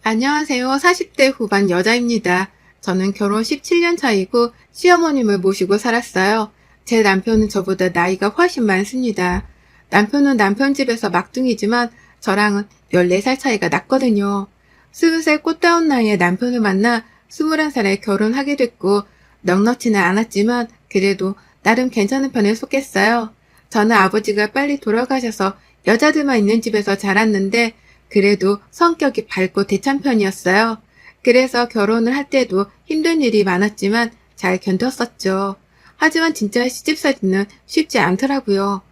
안녕하세요. 40대 후반 여자입니다. 저는 결혼 17년 차이고 시어머님을 모시고 살았어요. 제 남편은 저보다 나이가 훨씬 많습니다. 남편은 남편 집에서 막둥이지만 저랑은 14살 차이가 났거든요. 20살 꽃다운 나이에 남편을 만나 21살에 결혼하게 됐고 넉넉지는 않았지만 그래도 나름 괜찮은 편에 속했어요. 저는 아버지가 빨리 돌아가셔서 여자들만 있는 집에서 자랐는데 그래도 성격이 밝고 대찬 편이었어요. 그래서 결혼을 할 때도 힘든 일이 많았지만 잘 견뎠었죠. 하지만 진짜 시집살이는 쉽지 않더라고요.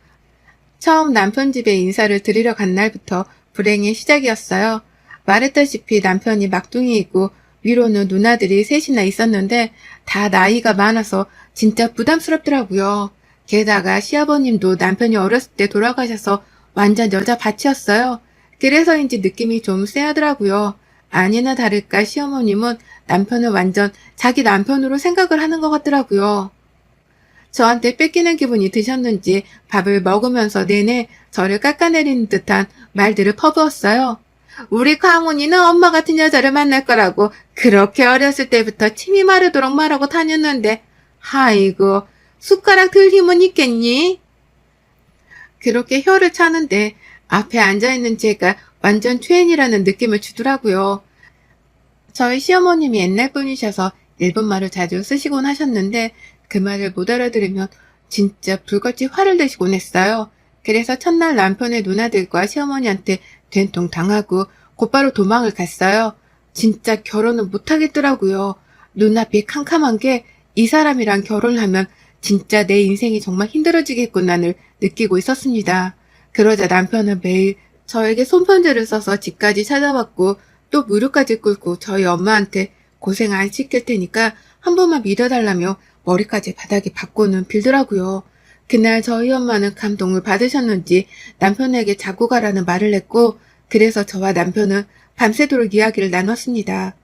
처음 남편 집에 인사를 드리러 간 날부터 불행의 시작이었어요. 말했다시피 남편이 막둥이이고 위로는 누나들이 셋이나 있었는데 다 나이가 많아서 진짜 부담스럽더라고요. 게다가 시아버님도 남편이 어렸을 때 돌아가셔서 완전 여자밭이었어요. 그래서인지 느낌이 좀 쎄하더라고요. 아니나 다를까 시어머님은 남편을 완전 자기 남편으로 생각을 하는 것 같더라고요. 저한테 뺏기는 기분이 드셨는지 밥을 먹으면서 내내 저를 깎아내리는 듯한 말들을 퍼부었어요. 우리 강훈이는 엄마 같은 여자를 만날 거라고 그렇게 어렸을 때부터 침이 마르도록 말하고 다녔는데 아이고 숟가락 들 힘은 있겠니? 그렇게 혀를 차는데 앞에 앉아있는 제가 완전 최인이라는 느낌을 주더라고요. 저희 시어머님이 옛날 분이셔서 일본말을 자주 쓰시곤 하셨는데 그 말을 못 알아들으면 진짜 불같이 화를 내시곤 했어요. 그래서 첫날 남편의 누나들과 시어머니한테 된통 당하고 곧바로 도망을 갔어요. 진짜 결혼은 못하겠더라고요. 눈앞이 캄캄한 게 이 사람이랑 결혼하면 진짜 내 인생이 정말 힘들어지겠구나를 느끼고 있었습니다. 그러자 남편은 매일 저에게 손편지를 써서 집까지 찾아왔고 또 무릎까지 꿇고 저희 엄마한테 고생 안 시킬 테니까 한 번만 믿어달라며 머리까지 바닥에 박고는 빌더라고요. 그날 저희 엄마는 감동을 받으셨는지 남편에게 자고 가라는 말을 했고 그래서 저와 남편은 밤새도록 이야기를 나눴습니다.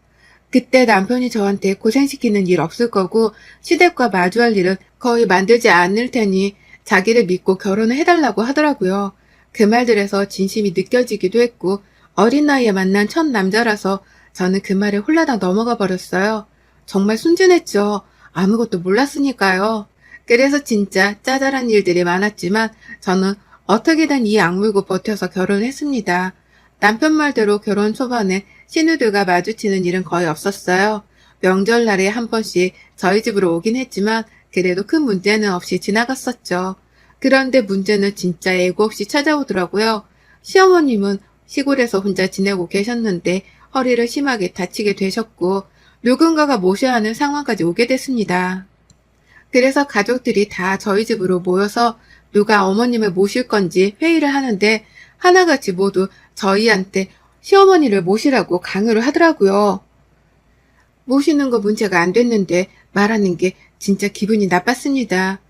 그때 남편이 저한테 고생시키는 일 없을 거고 시댁과 마주할 일은 거의 만들지 않을 테니 자기를 믿고 결혼을 해달라고 하더라고요. 그 말들에서 진심이 느껴지기도 했고 어린 나이에 만난 첫 남자라서 저는 그 말에 홀라당 넘어가 버렸어요. 정말 순진했죠. 아무것도 몰랐으니까요. 그래서 진짜 짜잘한 일들이 많았지만 저는 어떻게든 이 악물고 버텨서 결혼을 했습니다. 남편 말대로 결혼 초반에 신우들과 마주치는 일은 거의 없었어요. 명절날에 한 번씩 저희 집으로 오긴 했지만 그래도 큰 문제는 없이 지나갔었죠. 그런데 문제는 진짜 예고 없이 찾아오더라고요. 시어머님은 시골에서 혼자 지내고 계셨는데 허리를 심하게 다치게 되셨고 누군가가 모셔야 하는 상황까지 오게 됐습니다. 그래서 가족들이 다 저희 집으로 모여서 누가 어머님을 모실 건지 회의를 하는데 하나같이 모두 저희한테 시어머니를 모시라고 강요를 하더라고요. 모시는 거 문제가 안 됐는데 말하는 게 진짜 기분이 나빴습니다.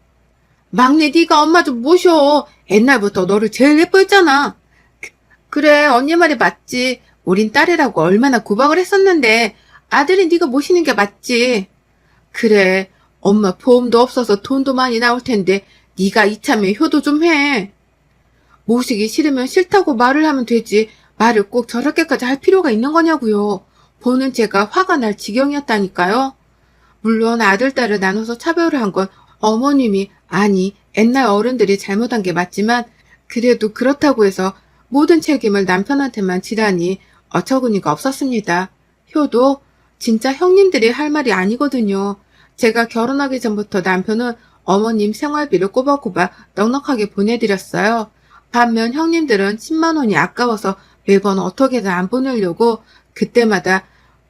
막내 네가 엄마 좀 모셔. 옛날부터 너를 제일 예뻐했잖아. 그래 언니 말이 맞지. 우린 딸이라고 얼마나 구박을 했었는데 아들이 네가 모시는 게 맞지. 그래 엄마 보험도 없어서 돈도 많이 나올 텐데 네가 이참에 효도 좀 해. 모시기 싫으면 싫다고 말을 하면 되지 말을 꼭 저렇게까지 할 필요가 있는 거냐고요. 보는 제가 화가 날 지경이었다니까요. 물론 아들, 딸을 나눠서 차별을 한 건 어머님이 아니 옛날 어른들이 잘못한 게 맞지만 그래도 그렇다고 해서 모든 책임을 남편한테만 지라니 어처구니가 없었습니다. 효도 진짜 형님들이 할 말이 아니거든요. 제가 결혼하기 전부터 남편은 어머님 생활비를 꼬박꼬박 넉넉하게 보내드렸어요. 반면 형님들은 10만 원이 아까워서 매번 어떻게든 안 보내려고 그때마다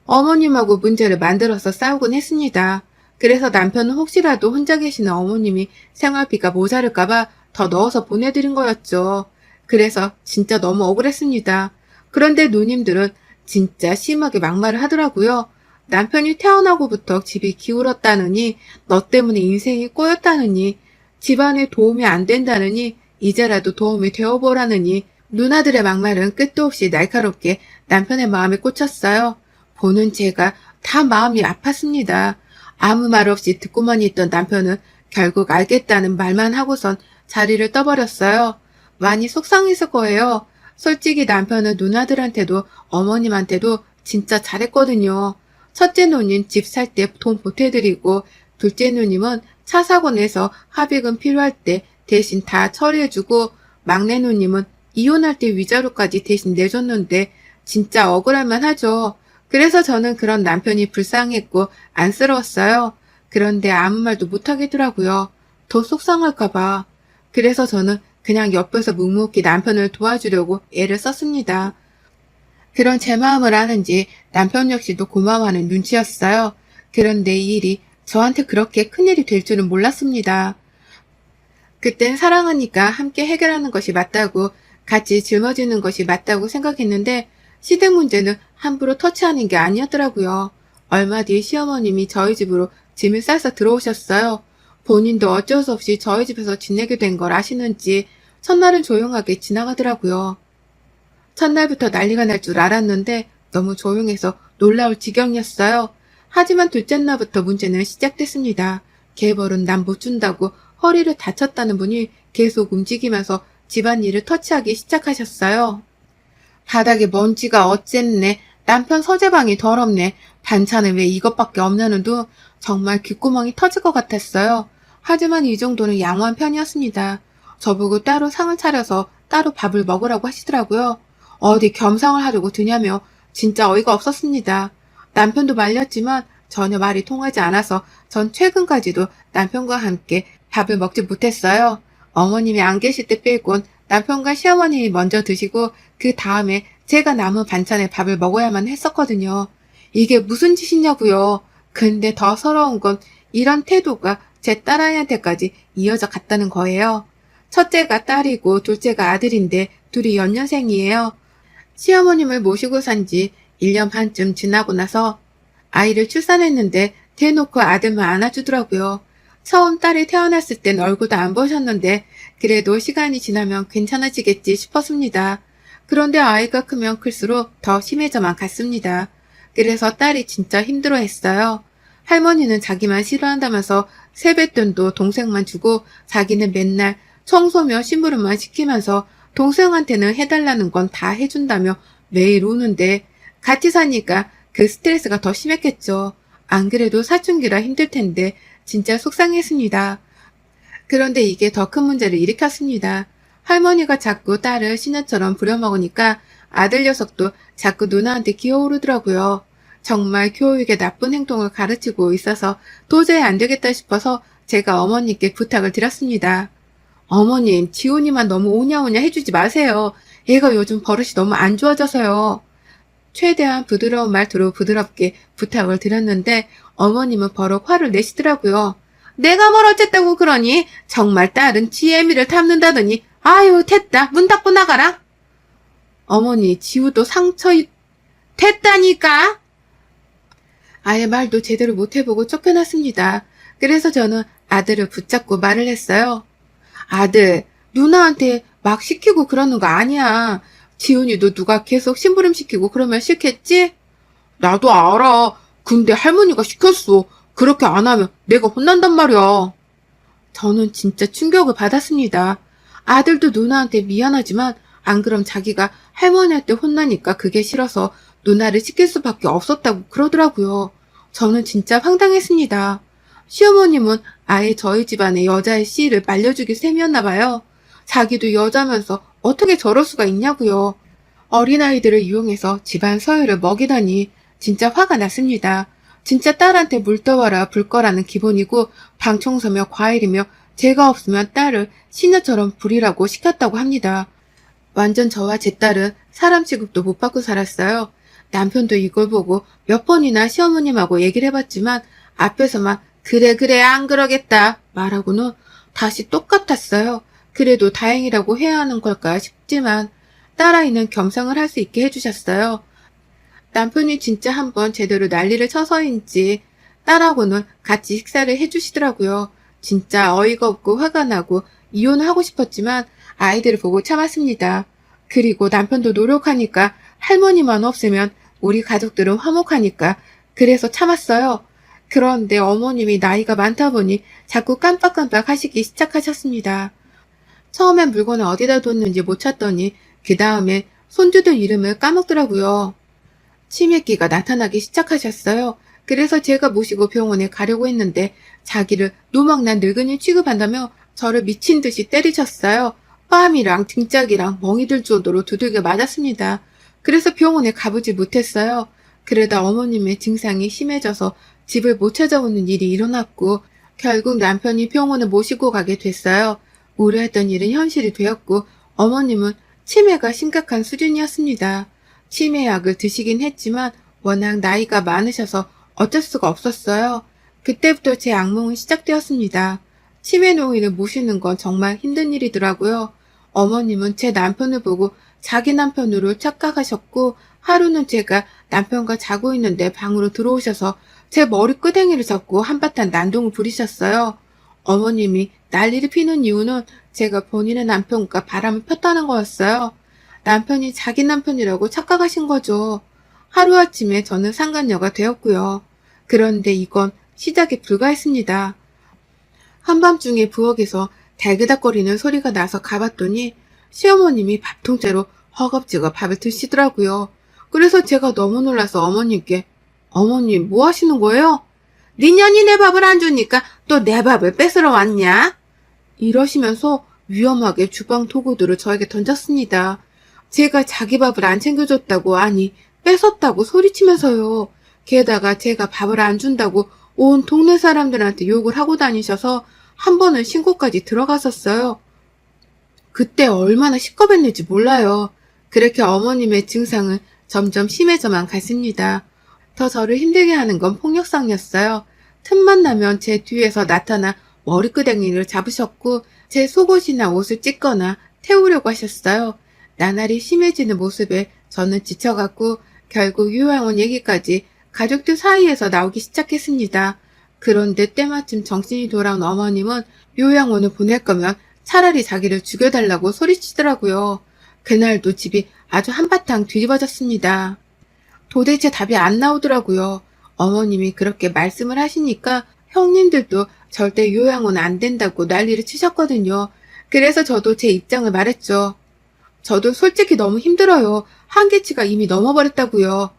어머님하고 문제를 만들어서 싸우곤 했습니다. 그래서 남편은 혹시라도 혼자 계시는 어머님이 생활비가 모자랄까봐 더 넣어서 보내드린 거였죠. 그래서 진짜 너무 억울했습니다. 그런데 누님들은 진짜 심하게 막말을 하더라고요. 남편이 태어나고부터 집이 기울었다느니, 너 때문에 인생이 꼬였다느니, 집안에 도움이 안 된다느니, 이제라도 도움이 되어보라느니, 누나들의 막말은 끝도 없이 날카롭게 남편의 마음에 꽂혔어요. 보는 제가 다 마음이 아팠습니다. 아무 말 없이 듣고만 있던 남편은 결국 알겠다는 말만 하고선 자리를 떠버렸어요. 많이 속상했을 거예요. 솔직히 남편은 누나들한테도 어머님한테도 진짜 잘했거든요. 첫째 누님 집 살 때 돈 보태드리고, 둘째 누님은 차 사고 내서 합의금 필요할 때 대신 다 처리해주고, 막내 누님은 이혼할 때 위자료까지 대신 내줬는데 진짜 억울할만 하죠. 그래서 저는 그런 남편이 불쌍했고 안쓰러웠어요. 그런데 아무 말도 못하겠더라고요. 더 속상할까봐. 그래서 저는 그냥 옆에서 묵묵히 남편을 도와주려고 애를 썼습니다. 그런 제 마음을 아는지 남편 역시도 고마워하는 눈치였어요. 그런데 이 일이 저한테 그렇게 큰일이 될 줄은 몰랐습니다. 그땐 사랑하니까 함께 해결하는 것이 맞다고, 같이 짊어지는 것이 맞다고 생각했는데 시댁 문제는 함부로 터치하는 게 아니었더라고요. 얼마 뒤 시어머님이 저희 집으로 짐을 싸서 들어오셨어요. 본인도 어쩔 수 없이 저희 집에서 지내게 된 걸 아시는지 첫날은 조용하게 지나가더라고요. 첫날부터 난리가 날 줄 알았는데 너무 조용해서 놀라울 지경이었어요. 하지만 둘째 날부터 문제는 시작됐습니다. 개벌은 남 못 준다고 허리를 다쳤다는 분이 계속 움직이면서 집안일을 터치하기 시작하셨어요. 바닥에 먼지가 어쨌네. 남편 서재방이 더럽네. 반찬은 왜 이것밖에 없냐는 둥 정말 귓구멍이 터질 것 같았어요. 하지만 이 정도는 양호한 편이었습니다. 저보고 따로 상을 차려서 따로 밥을 먹으라고 하시더라고요. 어디 겸상을 하려고 드냐며 진짜 어이가 없었습니다. 남편도 말렸지만 전혀 말이 통하지 않아서 전 최근까지도 남편과 함께 밥을 먹지 못했어요. 어머님이 안 계실 때 빼곤 남편과 시어머님이 먼저 드시고 그 다음에 제가 남은 반찬에 밥을 먹어야만 했었거든요. 이게 무슨 짓이냐고요. 근데 더 서러운 건 이런 태도가 제 딸아이한테까지 이어져 갔다는 거예요. 첫째가 딸이고 둘째가 아들인데 둘이 연년생이에요. 시어머님을 모시고 산 지 1년 반쯤 지나고 나서 아이를 출산했는데 대놓고 아들만 안아주더라고요. 처음 딸이 태어났을 땐 얼굴도 안 보셨는데 그래도 시간이 지나면 괜찮아지겠지 싶었습니다. 그런데 아이가 크면 클수록 더 심해져만 갔습니다. 그래서 딸이 진짜 힘들어했어요. 할머니는 자기만 싫어한다면서 세뱃돈도 동생만 주고 자기는 맨날 청소며 심부름만 시키면서 동생한테는 해달라는 건 다 해준다며 매일 우는데 같이 사니까 그 스트레스가 더 심했겠죠. 안 그래도 사춘기라 힘들 텐데 진짜 속상했습니다. 그런데 이게 더 큰 문제를 일으켰습니다. 할머니가 자꾸 딸을 시녀처럼 부려먹으니까 아들 녀석도 자꾸 누나한테 기어오르더라고요. 정말 교육에 나쁜 행동을 가르치고 있어서 도저히 안 되겠다 싶어서 제가 어머니께 부탁을 드렸습니다. 어머님, 지훈이만 너무 오냐오냐 해주지 마세요. 얘가 요즘 버릇이 너무 안 좋아져서요. 최대한 부드러운 말투로 부드럽게 부탁을 드렸는데 어머님은 버럭 화를 내시더라고요. 내가 뭘 어쨌다고 그러니? 정말 딸은 지의 미를 탐는다더니 아유 됐다 문 닫고 나가라. 어머니 지우도 됐다니까. 아예 말도 제대로 못 해보고 쫓겨났습니다. 그래서 저는 아들을 붙잡고 말을 했어요. 아들, 누나한테 막 시키고 그러는 거 아니야. 지훈이도 누가 계속 심부름 시키고 그러면 싫겠지? 나도 알아. 근데 할머니가 시켰어. 그렇게 안 하면 내가 혼난단 말이야. 저는 진짜 충격을 받았습니다. 아들도 누나한테 미안하지만 안 그럼 자기가 할머니한테 혼나니까 그게 싫어서 누나를 시킬 수밖에 없었다고 그러더라고요. 저는 진짜 황당했습니다. 시어머님은 아예 저희 집안의 여자의 씨를 말려주기 셈이었나 봐요. 자기도 여자면서 어떻게 저럴 수가 있냐고요. 어린아이들을 이용해서 집안 서열을 먹이다니 진짜 화가 났습니다. 진짜 딸한테 물 떠와라 불 거라는 기본이고 방 청소며 과일이며 제가 없으면 딸을 시녀처럼 부리라고 시켰다고 합니다. 완전 저와 제 딸은 사람 취급도 못 받고 살았어요. 남편도 이걸 보고 몇 번이나 시어머님하고 얘기를 해봤지만 앞에서만 그래 안 그러겠다 말하고는 다시 똑같았어요. 그래도 다행이라고 해야 하는 걸까 싶지만 딸아이는 겸상을 할 수 있게 해주셨어요. 남편이 진짜 한번 제대로 난리를 쳐서인지 딸하고는 같이 식사를 해주시더라고요. 진짜 어이가 없고 화가 나고 이혼을 하고 싶었지만 아이들을 보고 참았습니다. 그리고 남편도 노력하니까 할머니만 없으면 우리 가족들은 화목하니까 그래서 참았어요. 그런데 어머님이 나이가 많다 보니 자꾸 깜빡깜빡 하시기 시작하셨습니다. 처음엔 물건을 어디다 뒀는지 못 찾더니 그 다음에 손주들 이름을 까먹더라고요. 치매기가 나타나기 시작하셨어요. 그래서 제가 모시고 병원에 가려고 했는데 자기를 노망난 늙은이 취급한다며 저를 미친 듯이 때리셨어요. 뺨이랑 등짝이랑 멍이 들 정도로 두들겨 맞았습니다. 그래서 병원에 가보지 못했어요. 그러다 어머님의 증상이 심해져서 집을 못 찾아오는 일이 일어났고 결국 남편이 병원에 모시고 가게 됐어요. 우려했던 일은 현실이 되었고 어머님은 치매가 심각한 수준이었습니다. 치매약을 드시긴 했지만 워낙 나이가 많으셔서 어쩔 수가 없었어요. 그때부터 제 악몽은 시작되었습니다. 치매 노인을 모시는 건 정말 힘든 일이더라고요. 어머님은 제 남편을 보고 자기 남편으로 착각하셨고 하루는 제가 남편과 자고 있는데 방으로 들어오셔서 제 머리 끄댕이를 잡고 한바탕 난동을 부리셨어요. 어머님이 난리를 피는 이유는 제가 본인의 남편과 바람을 폈다는 거였어요. 남편이 자기 남편이라고 착각하신 거죠. 하루아침에 저는 상간녀가 되었고요. 그런데 이건 시작에 불과했습니다. 한밤중에 부엌에서 달그닥거리는 소리가 나서 가봤더니 시어머님이 밥통째로 허겁지겁 밥을 드시더라고요. 그래서 제가 너무 놀라서 어머님께 어머님 뭐 하시는 거예요? 네 년이 내 밥을 안 주니까 또 내 밥을 뺏으러 왔냐? 이러시면서 위험하게 주방 도구들을 저에게 던졌습니다. 제가 자기 밥을 안 챙겨줬다고 아니 뺏었다고 소리치면서요. 게다가 제가 밥을 안 준다고 온 동네 사람들한테 욕을 하고 다니셔서 한 번은 신고까지 들어갔었어요. 그때 얼마나 시끄럽했는지 몰라요. 그렇게 어머님의 증상은 점점 심해져만 갔습니다. 더 저를 힘들게 하는 건 폭력성이었어요. 틈만 나면 제 뒤에서 나타나 머리끄댕이를 잡으셨고 제 속옷이나 옷을 찢거나 태우려고 하셨어요. 나날이 심해지는 모습에 저는 지쳐갔고 결국 요양원 얘기까지 가족들 사이에서 나오기 시작했습니다. 그런데 때마침 정신이 돌아온 어머님은 요양원을 보낼 거면 차라리 자기를 죽여달라고 소리치더라고요. 그날도 집이 아주 한바탕 뒤집어졌습니다. 도대체 답이 안 나오더라고요. 어머님이 그렇게 말씀을 하시니까 형님들도 절대 요양원 안 된다고 난리를 치셨거든요. 그래서 저도 제 입장을 말했죠. 저도 솔직히 너무 힘들어요. 한계치가 이미 넘어버렸다고요.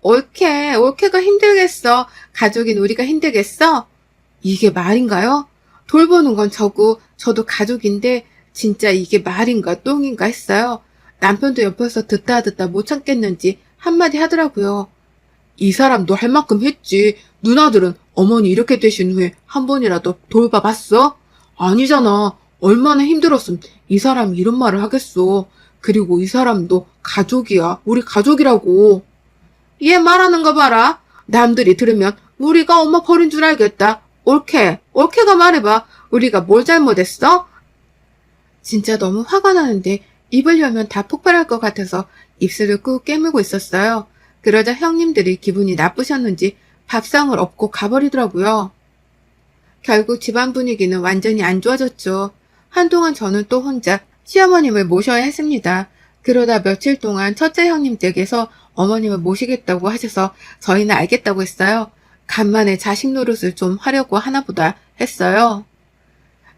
올케가 힘들겠어. 가족인 우리가 힘들겠어? 이게 말인가요? 돌보는 건 저도 가족인데 진짜 이게 말인가 똥인가 했어요. 남편도 옆에서 듣다 못 참겠는지 한마디 하더라고요. 이 사람도 할 만큼 했지. 누나들은 어머니 이렇게 되신 후에 한 번이라도 돌봐봤어? 아니잖아. 얼마나 힘들었으면 이 사람이 이런 말을 하겠어. 그리고 이 사람도 가족이야. 우리 가족이라고. 얘 말하는 거 봐라. 남들이 들으면 우리가 엄마 버린 줄 알겠다. 올케가 말해봐. 우리가 뭘 잘못했어? 진짜 너무 화가 나는데 입을 열면 다 폭발할 것 같아서 입술을 꾹 깨물고 있었어요. 그러자 형님들이 기분이 나쁘셨는지 밥상을 엎고 가버리더라고요. 결국 집안 분위기는 완전히 안 좋아졌죠. 한동안 저는 또 혼자 시어머님을 모셔야 했습니다. 그러다 며칠 동안 첫째 형님 댁에서 어머님을 모시겠다고 하셔서 저희는 알겠다고 했어요. 간만에 자식 노릇을 좀 하려고 하나보다 했어요.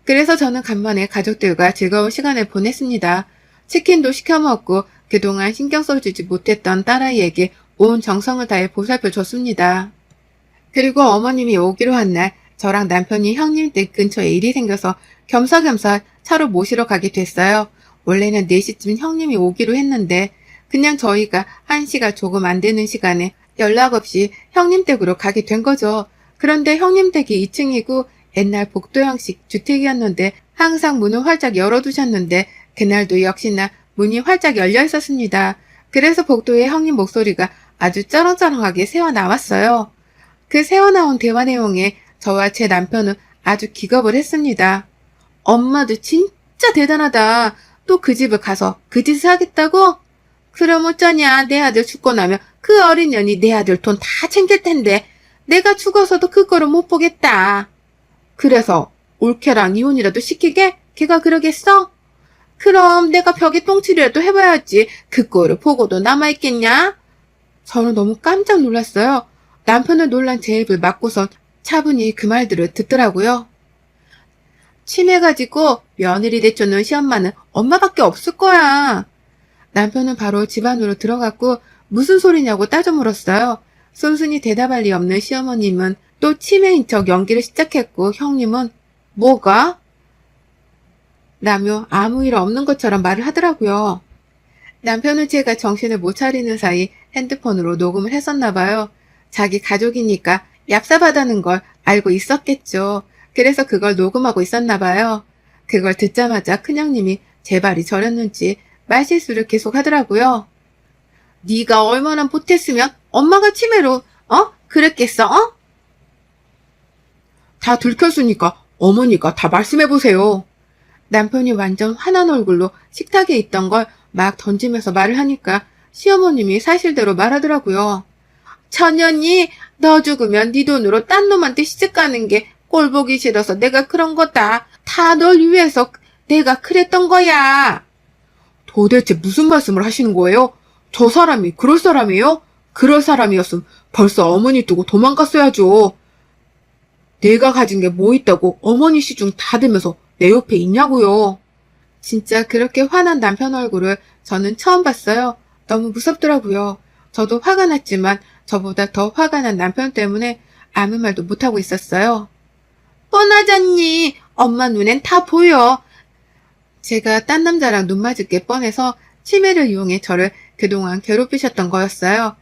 그래서 저는 간만에 가족들과 즐거운 시간을 보냈습니다. 치킨도 시켜 먹고 그동안 신경 써주지 못했던 딸아이에게 온 정성을 다해 보살펴 줬습니다. 그리고 어머님이 오기로 한 날 저랑 남편이 형님 댁 근처에 일이 생겨서 겸사겸사 차로 모시러 가게 됐어요. 원래는 4시쯤 형님이 오기로 했는데 그냥 저희가 1시가 조금 안 되는 시간에 연락 없이 형님 댁으로 가게 된 거죠. 그런데 형님 댁이 2층이고 옛날 복도 형식 주택이었는데 항상 문을 활짝 열어두셨는데 그날도 역시나 문이 활짝 열려 있었습니다. 그래서 복도에 형님 목소리가 아주 쩌렁쩌렁하게 새어나왔어요. 그 새어나온 대화 내용에 저와 제 남편은 아주 기겁을 했습니다. 엄마도 진짜 대단하다. 또 그 집을 가서 그 짓을 하겠다고? 그럼 어쩌냐. 내 아들 죽고 나면 그 어린 년이 내 아들 돈 다 챙길 텐데 내가 죽어서도 그거를 못 보겠다. 그래서 올케랑 이혼이라도 시키게? 걔가 그러겠어? 그럼 내가 벽에 똥칠이라도 해봐야지. 그 꼴을 보고도 남아있겠냐? 저는 너무 깜짝 놀랐어요. 남편을 놀란 제 입을 막고선 차분히 그 말들을 듣더라고요. 치매 가지고 며느리 내쫓는 시엄마는 엄마밖에 없을 거야. 남편은 바로 집 안으로 들어갔고 무슨 소리냐고 따져 물었어요. 순순히 대답할 리 없는 시어머님은 또 치매인 척 연기를 시작했고 형님은 뭐가? 라며 아무 일 없는 것처럼 말을 하더라고요. 남편은 제가 정신을 못 차리는 사이 핸드폰으로 녹음을 했었나 봐요. 자기 가족이니까 얍삽하다는 걸 알고 있었겠죠. 그래서 그걸 녹음하고 있었나 봐요. 그걸 듣자마자 큰형님이 제 발이 저렸는지 말실수를 계속 하더라고요. 네가 얼마나 못했으면 엄마가 치매로 그랬겠어? 다 들켰으니까 어머니가 다 말씀해보세요. 남편이 완전 화난 얼굴로 식탁에 있던 걸 막 던지면서 말을 하니까 시어머님이 사실대로 말하더라고요. 천연이 너 죽으면 네 돈으로 딴 놈한테 시집 가는 게 꼴보기 싫어서 내가 그런 거다. 다 널 위해서 내가 그랬던 거야. 도대체 무슨 말씀을 하시는 거예요? 저 사람이 그럴 사람이에요? 그럴 사람이었으면 벌써 어머니 두고 도망갔어야죠. 내가 가진 게 뭐 있다고 어머니 시중 다 되면서 내 옆에 있냐고요. 진짜 그렇게 화난 남편 얼굴을 저는 처음 봤어요. 너무 무섭더라고요. 저도 화가 났지만 저보다 더 화가 난 남편 때문에 아무 말도 못하고 있었어요. 뻔하잖니. 엄마 눈엔 다 보여. 제가 딴 남자랑 눈 맞을 게 뻔해서 치매를 이용해 저를 그동안 괴롭히셨던 거였어요.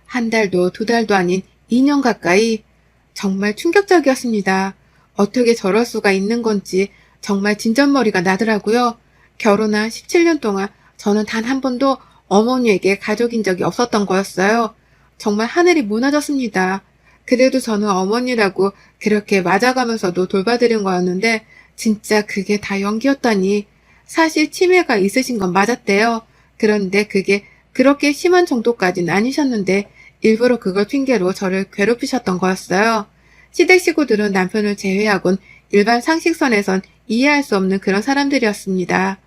한 달도 두 달도 아닌 2년 가까이. 정말 충격적이었습니다. 어떻게 저럴 수가 있는 건지 정말 진전머리가 나더라고요. 결혼한 17년 동안 저는 단 한 번도 어머니에게 가족인 적이 없었던 거였어요. 정말 하늘이 무너졌습니다. 그래도 저는 어머니라고 그렇게 맞아가면서도 돌봐드린 거였는데 진짜 그게 다 연기였다니. 사실 치매가 있으신 건 맞았대요. 그런데 그게 그렇게 심한 정도까지는 아니셨는데 일부러 그걸 핑계로 저를 괴롭히셨던 거였어요. 시댁 식구들은 남편을 제외하곤 일반 상식선에선 이해할 수 없는 그런 사람들이었습니다.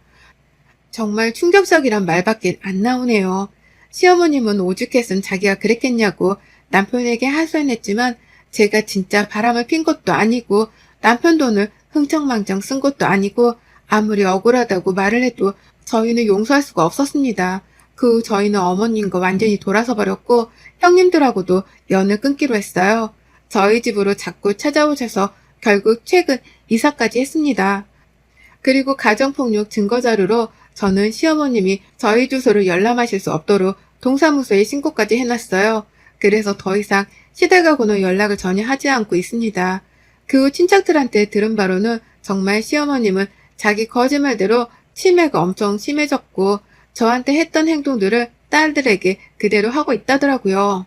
정말 충격적이란 말밖에 안 나오네요. 시어머님은 오죽했으면 자기가 그랬겠냐고 남편에게 하소연했지만 제가 진짜 바람을 핀 것도 아니고 남편 돈을 흥청망청 쓴 것도 아니고 아무리 억울하다고 말을 해도 저희는 용서할 수가 없었습니다. 그 후 저희는 어머님과 완전히 돌아서 버렸고 형님들하고도 연을 끊기로 했어요. 저희 집으로 자꾸 찾아오셔서 결국 최근 이사까지 했습니다. 그리고 가정폭력 증거자료로 저는 시어머님이 저희 주소를 열람하실 수 없도록 동사무소에 신고까지 해놨어요. 그래서 더 이상 시댁하고는 연락을 전혀 하지 않고 있습니다. 그 후 친척들한테 들은 바로는 정말 시어머님은 자기 거짓말대로 치매가 엄청 심해졌고 저한테 했던 행동들을 딸들에게 그대로 하고 있다더라고요.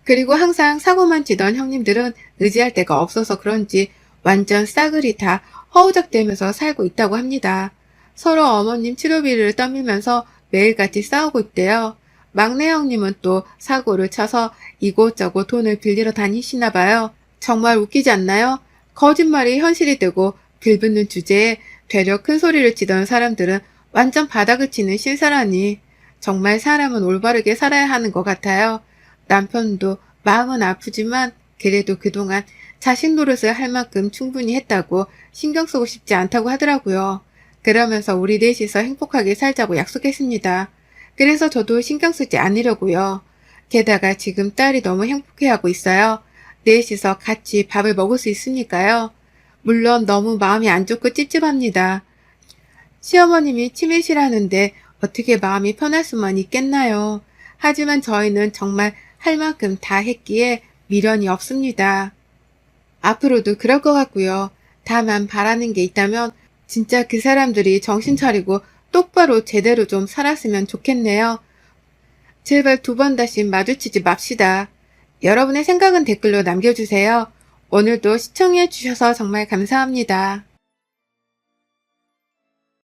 그리고 항상 사고만 치던 형님들은 의지할 데가 없어서 그런지 완전 싸그리 다 허우적대면서 살고 있다고 합니다. 서로 어머님 치료비를 떠밀면서 매일같이 싸우고 있대요. 막내 형님은 또 사고를 쳐서 이곳저곳 돈을 빌리러 다니시나 봐요. 정말 웃기지 않나요? 거짓말이 현실이 되고 빌붙는 주제에 되려 큰 소리를 치던 사람들은 완전 바닥을 치는 실사라니. 정말 사람은 올바르게 살아야 하는 것 같아요. 남편도 마음은 아프지만 그래도 그동안 자식 노릇을 할 만큼 충분히 했다고 신경 쓰고 싶지 않다고 하더라고요. 그러면서 우리 넷이서 행복하게 살자고 약속했습니다. 그래서 저도 신경 쓰지 않으려고요. 게다가 지금 딸이 너무 행복해하고 있어요. 넷이서 같이 밥을 먹을 수 있으니까요. 물론 너무 마음이 안 좋고 찝찝합니다. 시어머님이 치매시라는데 어떻게 마음이 편할 수만 있겠나요? 하지만 저희는 정말 할 만큼 다 했기에 미련이 없습니다. 앞으로도 그럴 것 같고요. 다만 바라는 게 있다면 진짜 그 사람들이 정신 차리고 똑바로 제대로 좀 살았으면 좋겠네요. 제발 두 번 다시 마주치지 맙시다. 여러분의 생각은 댓글로 남겨주세요. 오늘도 시청해 주셔서 정말 감사합니다.